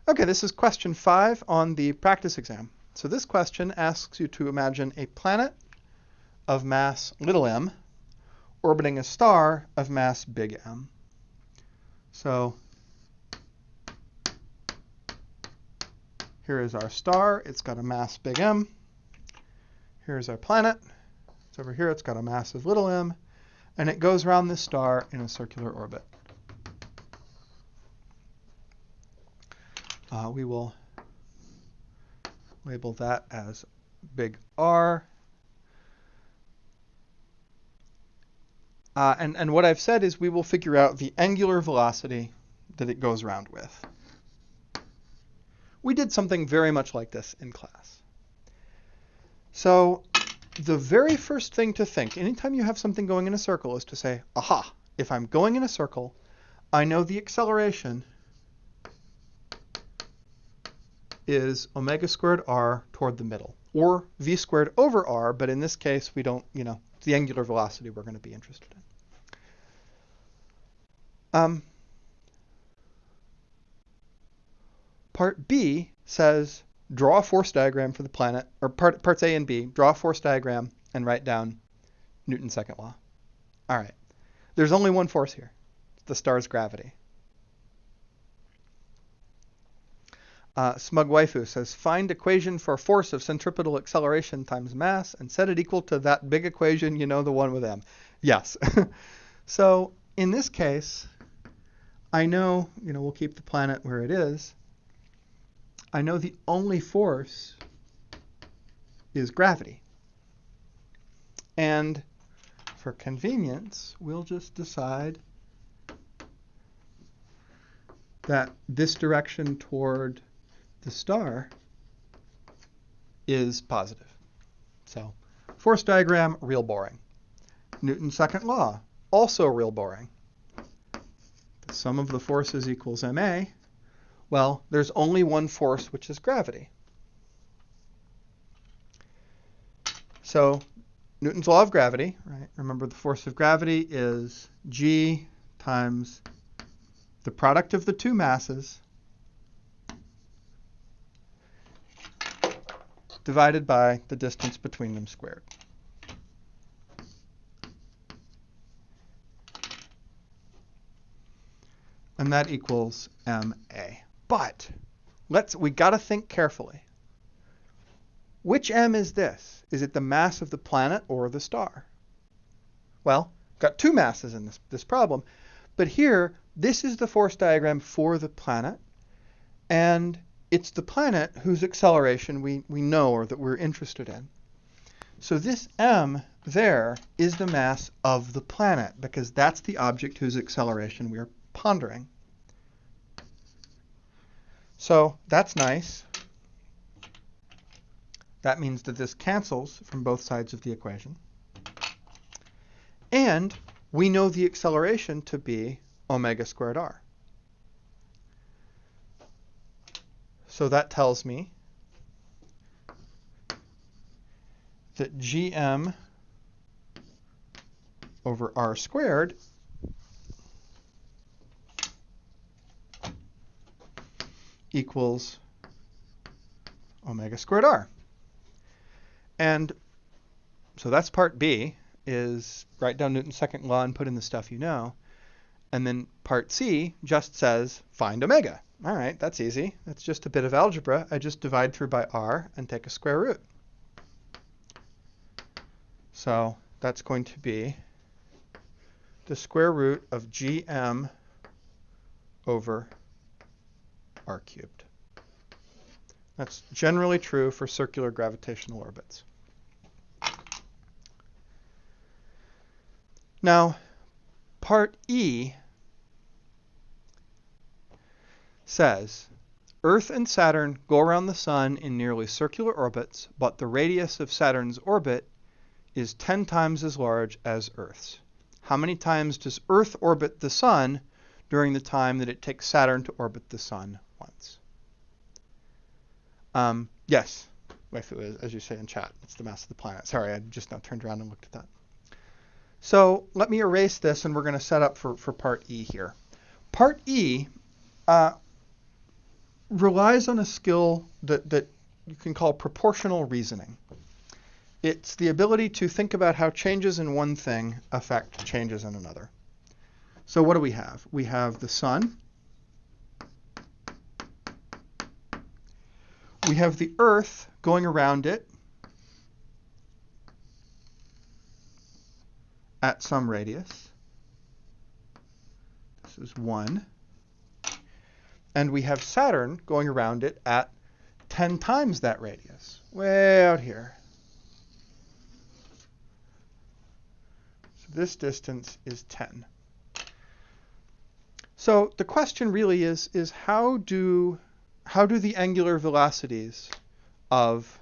Okay, this is question 5 on the practice exam. So this question asks you to imagine a planet of mass little m orbiting a star of mass big M. So here is our star. It's got a mass big M. Here's our planet. It's over here. It's got a mass of little m. And it goes around this star in a circular orbit. We will label that as big R. And what I've said is we will figure out the angular velocity that it goes around with. We did something very much like this in class. So the very first thing to think, anytime you have something going in a circle, is to say, aha, if I'm going in a circle, I know the acceleration is omega squared r toward the middle, or v squared over r, but in this case, we don't, it's the angular velocity we're going to be interested in. Part B says, draw a force diagram for the planet, or parts A and B, draw a force diagram and write down Newton's second law. All right, there's only one force here, the star's gravity. Smug Waifu says, find equation for force of centripetal acceleration times mass and set it equal to that big equation, the one with m. Yes. So in this case, I know, we'll keep the planet where it is. I know the only force is gravity. And for convenience, we'll just decide that this direction toward the star is positive. So force diagram, real boring. Newton's second law, also real boring. The sum of the forces equals ma. Well, there's only one force, which is gravity. So Newton's law of gravity, right? Remember, the force of gravity is g times the product of the two masses divided by the distance between them squared. And that equals ma. But we got to think carefully. Which m is this? Is it the mass of the planet or the star? Well, got two masses in this problem. But here, this is the force diagram for the planet. And it's the planet whose acceleration we know or that we're interested in. So this m there is the mass of the planet, because that's the object whose acceleration we are pondering. So that's nice. That means that this cancels from both sides of the equation. And we know the acceleration to be omega squared r. So that tells me that gm over r squared equals omega squared r. And so that's part B, is write down Newton's second law and put in the stuff you know. And then part C just says find omega. All right, that's easy. That's just a bit of algebra. I just divide through by r and take a square root. So that's going to be the square root of gm over r cubed. That's generally true for circular gravitational orbits. Now, part E says, Earth and Saturn go around the Sun in nearly circular orbits, but the radius of Saturn's orbit is 10 times as large as Earth's. How many times does Earth orbit the Sun during the time that it takes Saturn to orbit the Sun once? Yes, Waifu, as you say in chat, it's the mass of the planet. Sorry, I just now turned around and looked at that. So let me erase this, and we're going to set up for part E here. Part E relies on a skill that you can call proportional reasoning. It's the ability to think about how changes in one thing affect changes in another. So what do we have? We have the sun. We have the Earth going around it at some radius. This is 1. And we have Saturn going around it at 10 times that radius, way out here. So this distance is 10. So the question really is how do the angular velocities of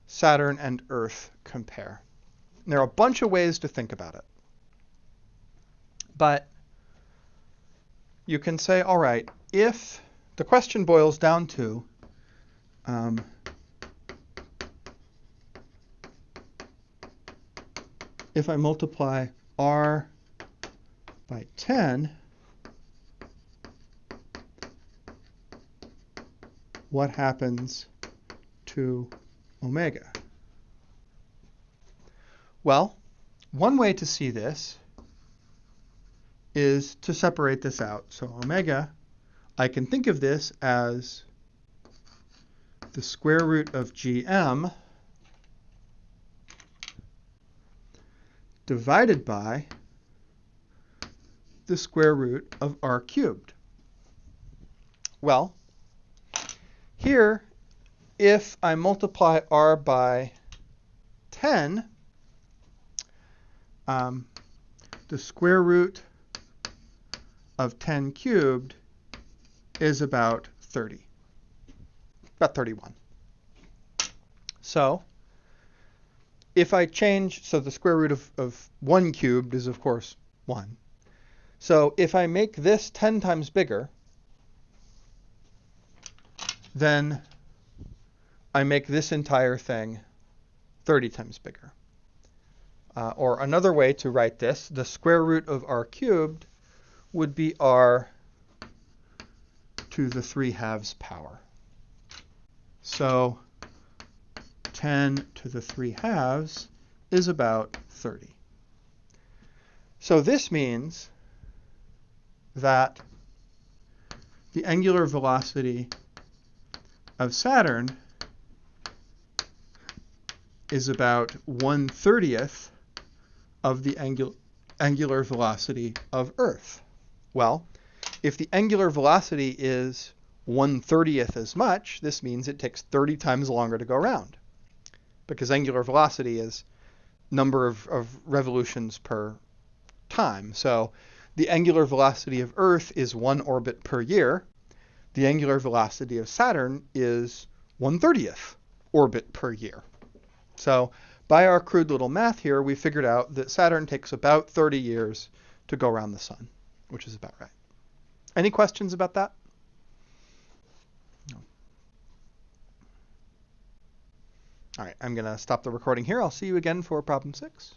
Saturn and Earth compare? And there are a bunch of ways to think about it. But you can say, all right, if the question boils down to if I multiply r by 10, what happens to omega? Well, one way to see this is to separate this out. So omega, I can think of this as the square root of gm divided by the square root of r cubed. Well, here, if I multiply r by 10, the square root of 10 cubed is about 30, about 31. So if I change, so the square root of 1 cubed is, of course, 1. So if I make this 10 times bigger, then I make this entire thing 30 times bigger. Or another way to write this, the square root of r cubed would be r to the 3/2 power. So 10 to the 3/2 is about 30. So this means that the angular velocity of Saturn is about 1/30th of the angular velocity of Earth. Well, if the angular velocity is 1/30th as much, this means it takes 30 times longer to go around, because angular velocity is number of revolutions per time. So the angular velocity of Earth is 1 orbit per year. The angular velocity of Saturn is 1/30th orbit per year. So by our crude little math here, we figured out that Saturn takes about 30 years to go around the sun, which is about right. Any questions about that? No. All right, I'm going to stop the recording here. I'll see you again for problem 6.